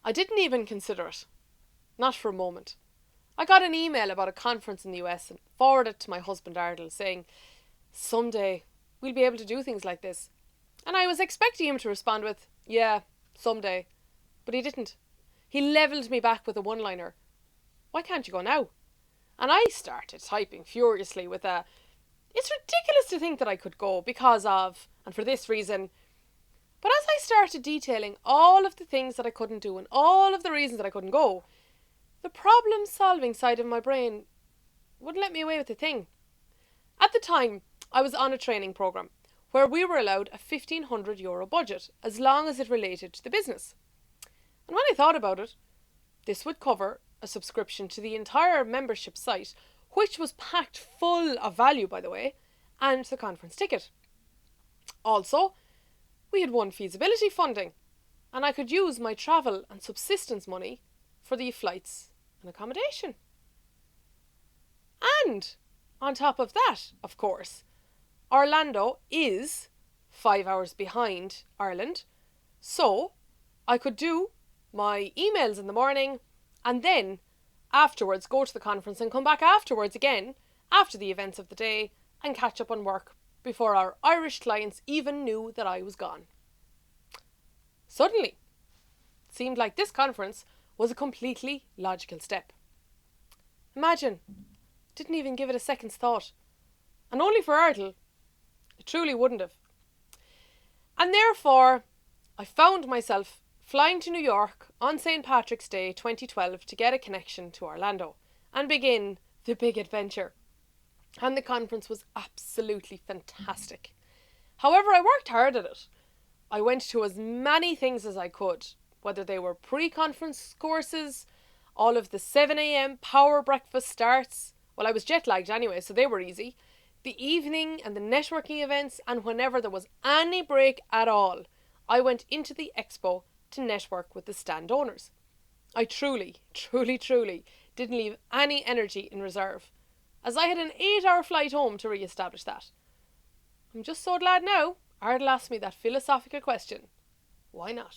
I didn't even consider it. Not for a moment. I got an email about a conference in the US and forwarded it to my husband Ardal saying, someday we'll be able to do things like this. And I was expecting him to respond with, yeah, someday. But he didn't. He levelled me back with a one-liner. Why can't you go now? And I started typing furiously with a, it's ridiculous to think that I could go because of, and for this reason. But as I started detailing all of the things that I couldn't do and all of the reasons that I couldn't go, the problem-solving side of my brain wouldn't let me away with a thing. At the time, I was on a training programme where we were allowed a €1,500 budget as long as it related to the business. And when I thought about it, this would cover a subscription to the entire membership site, which was packed full of value, by the way, and the conference ticket. Also, we had won feasibility funding, and I could use my travel and subsistence money for the flights and accommodation. And on top of that, of course, Orlando is 5 hours behind Ireland, so I could do my emails in the morning and then afterwards go to the conference and come back afterwards again after the events of the day and catch up on work before our Irish clients even knew that I was gone. Suddenly, it seemed like this conference was a completely logical step. Imagine, didn't even give it a second's thought. And only for Ardal, it truly wouldn't have. And therefore, I found myself flying to New York on St. Patrick's Day 2012 to get a connection to Orlando and begin the big adventure. And the conference was absolutely fantastic. However, I worked hard at it. I went to as many things as I could, whether they were pre-conference courses, all of the 7 a.m. power breakfast starts. Well, I was jet lagged anyway, so they were easy. The evening and the networking events, and whenever there was any break at all, I went into the expo to network with the stand owners. I truly didn't leave any energy in reserve, as I had an 8-hour flight home to re-establish that. I'm just so glad now Ardal asked me that philosophical question. Why not?